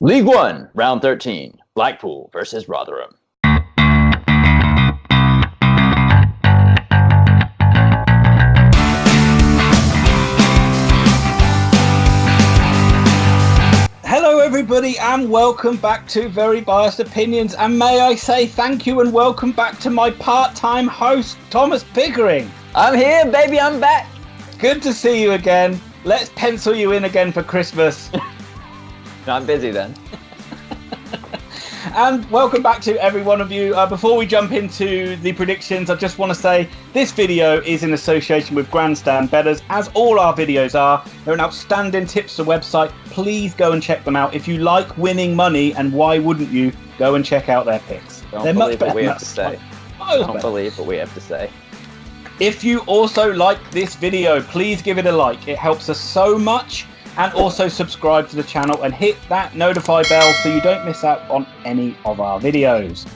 League One, Round 13, Blackpool versus Rotherham. Hello everybody and welcome back to Very Biased Opinions, and may I say thank you and welcome back to my part-time host, Thomas Pickering. I'm here, baby, I'm back. Good to see you again. Let's pencil you in again for Christmas. No, I'm busy then. And welcome back to every one of you. Before we jump into the predictions, I just want to say this video is in association with GRANDSTAND Bettors, as all our videos are. They're an outstanding tipster website. Please go and check them out. If you like winning money, and why wouldn't you, go and check out their picks. They're much better. What we have to say. Don't believe what we have to say. If you also like this video, please give it a like. It helps us so much. And also subscribe to the channel and hit that notify bell so you don't miss out on any of our videos.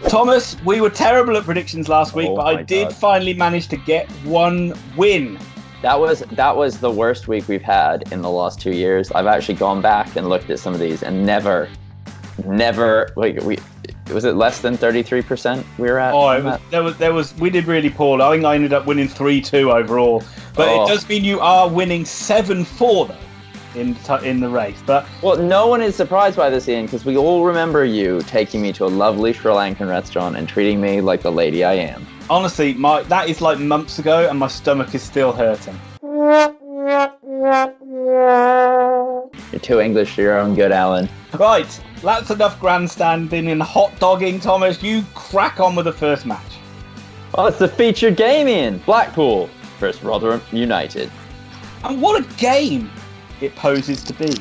Thomas, we were terrible at predictions last week, but I did finally manage to get one win. That was the worst week we've had in the last 2 years. I've actually gone back and looked at some of these and never, was it less than 33% we were at? Oh, we did really poor. I think I ended up winning 3-2 overall. But it does mean you are winning 7-4 though. In the race, but well, no one is surprised by this, Ian, because we all remember you taking me to a lovely Sri Lankan restaurant and treating me like the lady I am. Honestly, that is like months ago, and my stomach is still hurting. You're too English for your own good, Alan. Right, that's enough grandstanding and hot dogging, Thomas. You crack on with the first match. Well, it's the featured game, Ian. Blackpool versus Rotherham United. And what a game it poses to be.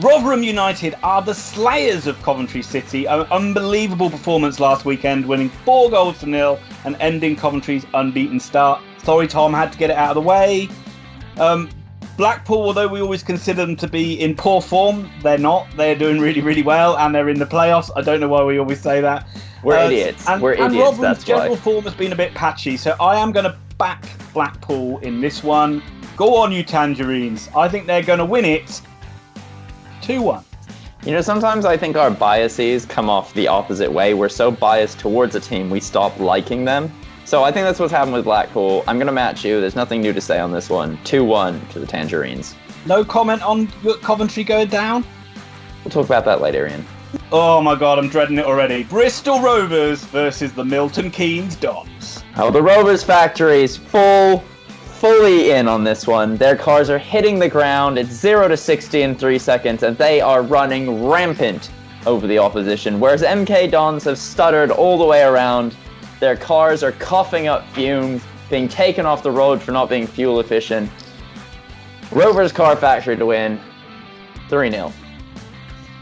Rotherham United are the slayers of Coventry City. An unbelievable performance last weekend, winning 4-0 and ending Coventry's unbeaten start. Sorry, Tom, had to get it out of the way. Blackpool, although we always consider them to be in poor form, they're not. They're doing really, really well, and they're in the playoffs. I don't know why we always say that. We're idiots. We're idiots, Rotherham's that's general why. form has been a bit patchy, so I am going to back Blackpool in this one. Go on, you Tangerines. I think they're going to win it 2-1. You know, sometimes I think our biases come off the opposite way. We're so biased towards a team, we stop liking them. So I think that's what's happened with Blackpool. I'm going to match you. There's nothing new to say on this one. 2-1 to the Tangerines. No comment on Coventry going down? We'll talk about that later, Ian. Oh my God, I'm dreading it already. Bristol Rovers versus the Milton Keynes Dons. Oh, the Rovers factory's fully in on this one. Their cars are hitting the ground. It's 0-60 in 3 seconds, and they are running rampant over the opposition. Whereas MK Dons have stuttered all the way around. Their cars are coughing up fumes, being taken off the road for not being fuel efficient. Rovers car factory to win 3-0.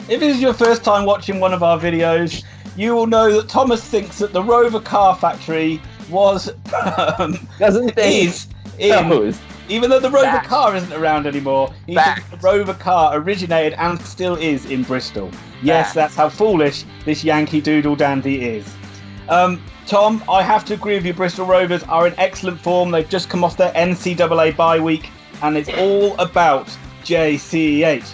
If this is your first time watching one of our videos, you will know that Thomas thinks that the Rover car factory was even though the Rover car isn't around anymore, he thinks the Rover car originated and still is in Bristol. Yes, that's how foolish this Yankee Doodle dandy is. Tom, I have to agree with you. Bristol Rovers are in excellent form. They've just come off their NCAA bye week, and it's all about JCH.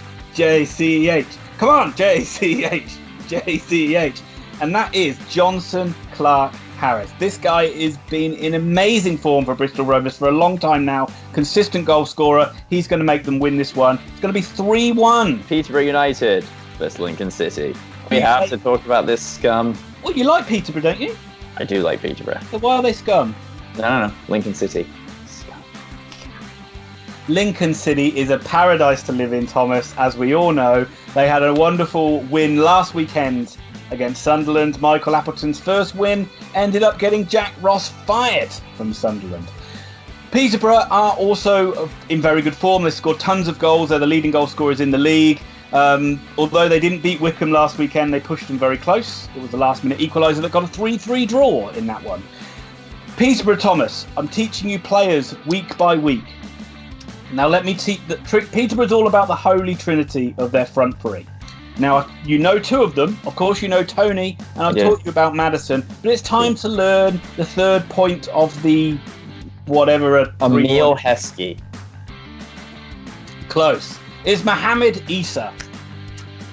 Come on, JCH. And that is Johnson Clark Harris. This guy has been in amazing form for Bristol Rovers for a long time now. Consistent goal scorer. He's going to make them win this one. It's going to be 3-1. Peterborough United versus Lincoln City. We have to talk about this scum. Well, you like Peterborough, don't you? I do like Peterborough. So why are they scum? No. Lincoln City. Scum. Lincoln City is a paradise to live in, Thomas. As we all know, they had a wonderful win last weekend against Sunderland. Michael Appleton's first win ended up getting Jack Ross fired from Sunderland. Peterborough are also in very good form. They scored tons of goals. They're the leading goal scorers in the league. Although they didn't beat Wycombe last weekend, they pushed them very close. It was the last-minute equaliser that got a 3-3 draw in that one. Peterborough, Thomas, I'm teaching you players week by week. Now let me teach the trick. Peterborough's all about the holy trinity of their front three. Now, you know two of them. Of course, you know Tony, and I've taught you about Madison. But it's time to learn the third point of the whatever. Emil Heskey. Close. Is Mohamed Issa.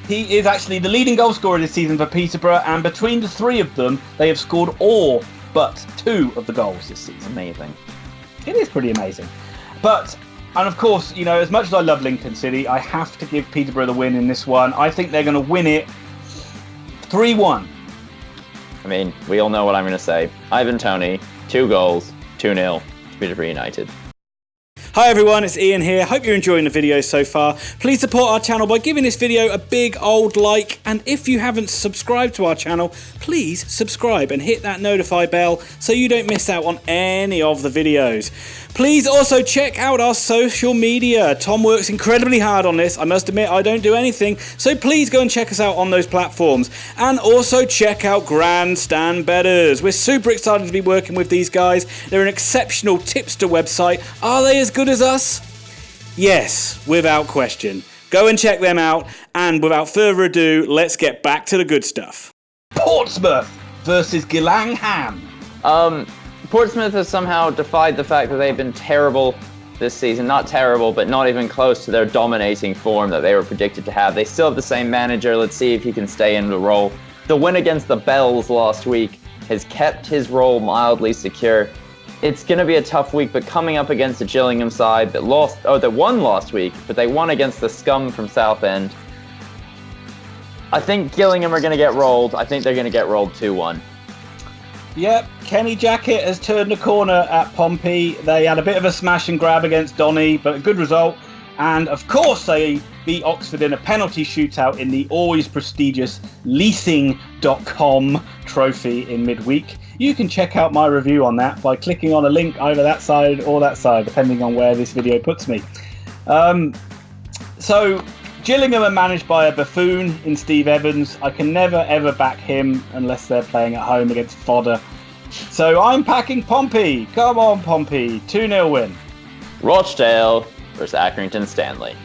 He is actually the leading goal scorer this season for Peterborough, and between the three of them, they have scored all but 2 of the goals this season. Amazing. It is pretty amazing. And of course, you know, as much as I love Lincoln City, I have to give Peterborough the win in this one. I think they're going to win it 3-1. I mean, we all know what I'm going to say. Ivan Toney, 2 goals, 2-0 to Peterborough United. Hi everyone, it's Ian here. Hope you're enjoying the video so far. Please support our channel by giving this video a big old like, and if you haven't subscribed to our channel, please subscribe and hit that notify bell so you don't miss out on any of the videos. Please also check out our social media. Tom works incredibly hard on this. I must admit I don't do anything, so please go and check us out on those platforms. And also check out GRANDSTAND Bettors. We're super excited to be working with these guys. They're an exceptional tipster website. Are they as good as us? Yes, without question. Go and check them out, and without further ado, let's get back to the good stuff. Portsmouth versus Gillingham. Portsmouth has somehow defied the fact that they've been terrible this season. Not terrible, but not even close to their dominating form that they were predicted to have. They still have the same manager. Let's see if he can stay in the role. The win against the Bells last week has kept his role mildly secure. It's going to be a tough week, but coming up against a Gillingham side that won last week, but they won against the scum from Southend. I think Gillingham are going to get rolled. I think they're going to get rolled 2-1. Yep, Kenny Jackett has turned the corner at Pompey. They had a bit of a smash and grab against Donny, but a good result. And of course they beat Oxford in a penalty shootout in the always prestigious leasing.com trophy in midweek. You can check out my review on that by clicking on a link either that side or that side, depending on where this video puts me. So Gillingham are managed by a buffoon in Steve Evans. I can never ever back him unless they're playing at home against fodder. So I'm packing Pompey. Come on, Pompey. 2-0 win. Rochdale versus Accrington Stanley.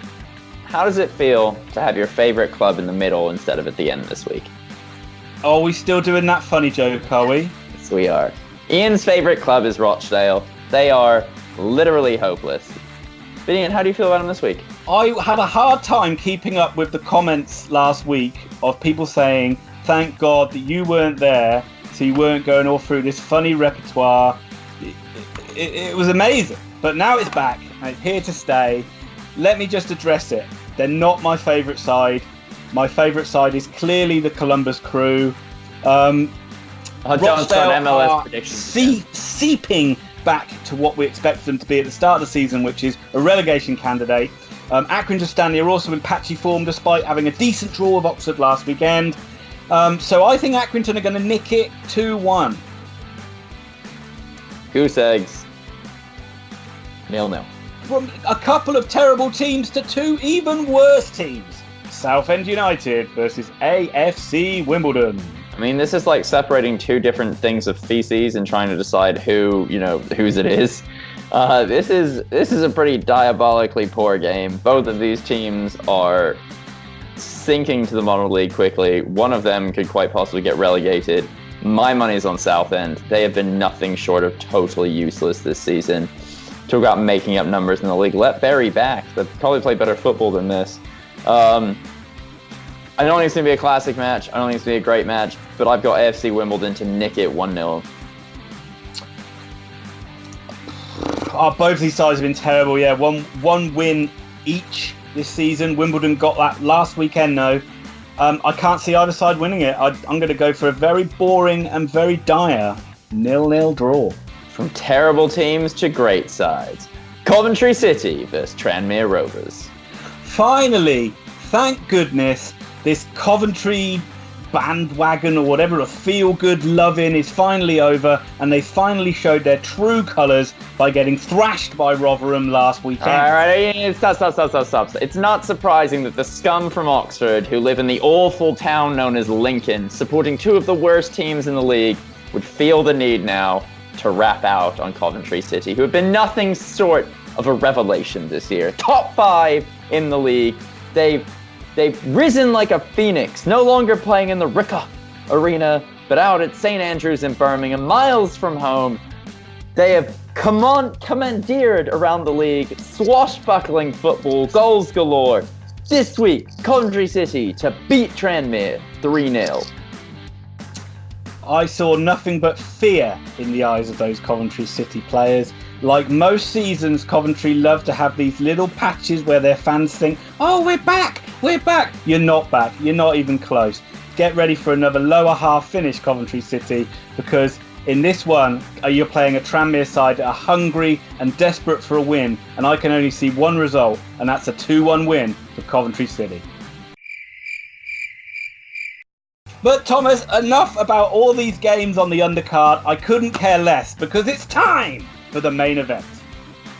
How does it feel to have your favourite club in the middle instead of at the end this week? Are we still doing that funny joke, are we? Yes, we are. Ian's favourite club is Rochdale. They are literally hopeless. But Ian, how do you feel about them this week? I had a hard time keeping up with the comments last week of people saying, thank God that you weren't there, so you weren't going all through this funny repertoire. It was amazing. But now it's back, and it's here to stay. Let me just address it. They're not my favourite side. My favourite side is clearly the Columbus Crew. Don't Rochdale turn MLS are predictions. Seeping back to what we expected them to be at the start of the season, which is a relegation candidate. Accrington Stanley are also in patchy form despite having a decent draw with Oxford last weekend. So I think Accrington are going to nick it 2-1. Goose eggs. 0-0. From a couple of terrible teams to 2 even worse teams. Southend United versus AFC Wimbledon. I mean, this is like separating 2 different things of feces and trying to decide whose it is. This is a pretty diabolically poor game. Both of these teams are sinking to the modern league quickly. One of them could quite possibly get relegated. My money's on Southend. They have been nothing short of totally useless this season. Talk about making up numbers in the league. Let Barry back. They've probably played better football than this. I don't think it's going to be a classic match. I don't think it's going to be a great match. But I've got AFC Wimbledon to nick it 1-0. Both these sides have been terrible. Yeah, one win each this season. Wimbledon got that last weekend, though. I can't see either side winning it. I'm going to go for a very boring and very dire 0-0 draw. From terrible teams to great sides. Coventry City versus Tranmere Rovers. Finally, thank goodness, this Coventry bandwagon or whatever, a feel-good loving is finally over, and they finally showed their true colours by getting thrashed by Rotherham last weekend. All right, stop. It's not surprising that the scum from Oxford, who live in the awful town known as Lincoln, supporting 2 of the worst teams in the league, would feel the need now to rap out on Coventry City, who have been nothing short of a revelation this year. Top 5 in the league. They've risen like a phoenix, no longer playing in the Ricca Arena, but out at St. Andrews in Birmingham, miles from home. They have commandeered around the league, swashbuckling football, goals galore. This week, Coventry City to beat Tranmere 3-0. I saw nothing but fear in the eyes of those Coventry City players. Like most seasons, Coventry love to have these little patches where their fans think, oh, we're back, we're back. You're not back. You're not even close. Get ready for another lower half finish, Coventry City, because in this one, you're playing a Tranmere side that are hungry and desperate for a win, and I can only see one result, and that's a 2-1 win for Coventry City. But Thomas, enough about all these games on the undercard. I couldn't care less, because it's time for the main event.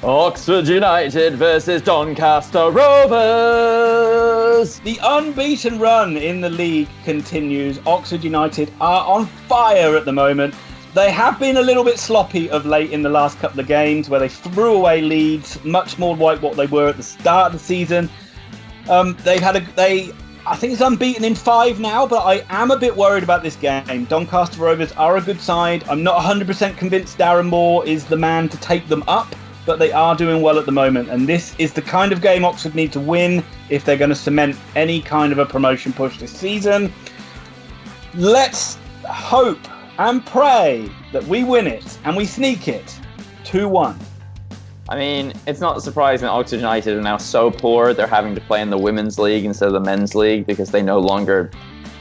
Oxford United versus Doncaster Rovers. The unbeaten run in the league continues. Oxford United are on fire at the moment. They have been a little bit sloppy of late in the last couple of games where they threw away leads, much more like what they were at the start of the season. I think it's unbeaten in 5 now, but I am a bit worried about this game. Doncaster Rovers are a good side. I'm not 100% convinced Darren Moore is the man to take them up, but they are doing well at the moment. And this is the kind of game Oxford need to win if they're going to cement any kind of a promotion push this season. Let's hope and pray that we win it and we sneak it 2-1. I mean, it's not surprising that Oxford United are now so poor they're having to play in the women's league instead of the men's league because they no longer...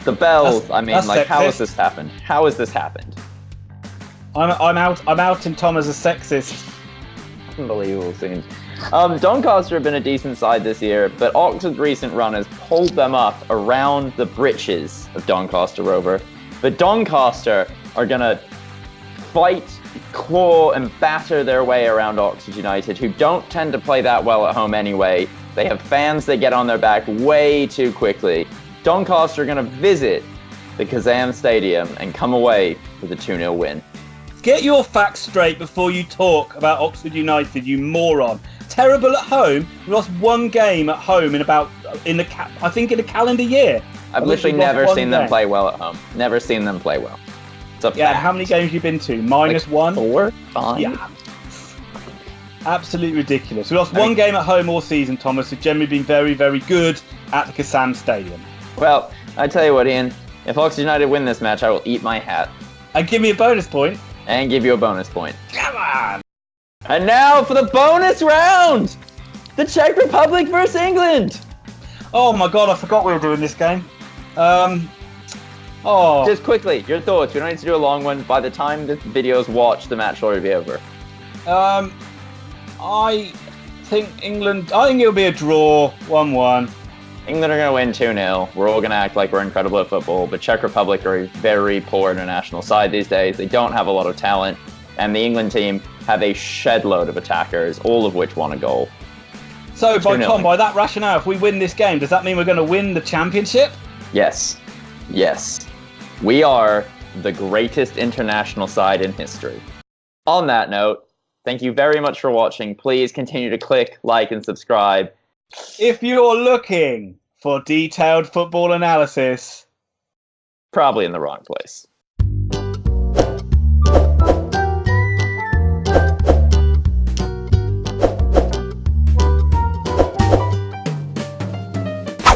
The Bells, how has this happened? How has this happened? I'm out in Tom as a sexist. Unbelievable scenes. Doncaster have been a decent side this year, but Oxford's recent run has pulled them up around the britches of Doncaster Rover. But Doncaster are going to fight, claw, and batter their way around Oxford United, who don't tend to play that well at home anyway. They have fans that get on their back way too quickly. Doncaster are going to visit the Kazan Stadium and come away with a 2-0 win. Get your facts straight before you talk about Oxford United, you moron. Terrible at home. We lost 1 game at home in a calendar year. I've literally never seen them play well at home. Never seen them play well. Yeah, how many games have you been to? -1? 4? 5? Yeah. Absolutely ridiculous. We lost 1 game at home all season, Thomas. We've generally been very, very good at the Kazan Stadium. Well, I tell you what, Ian. If Oxford United win this match, I will eat my hat. And give me a bonus point. And give you a bonus point. Come on! And now for the bonus round! The Czech Republic versus England! Oh my god, I forgot we were doing this game. Just quickly, your thoughts. We don't need to do a long one. By the time the video's watched, the match will already be over. I think it'll be a draw, 1-1. England are going to win 2-0. We're all going to act like we're incredible at football, but Czech Republic are a very poor international side these days. They don't have a lot of talent, and the England team have a shed load of attackers, all of which want a goal. So, by that rationale, if we win this game, does that mean we're going to win the championship? Yes. Yes. We are the greatest international side in history. On that note, thank you very much for watching. Please continue to click, like, and subscribe. If you're looking for detailed football analysis, probably in the wrong place.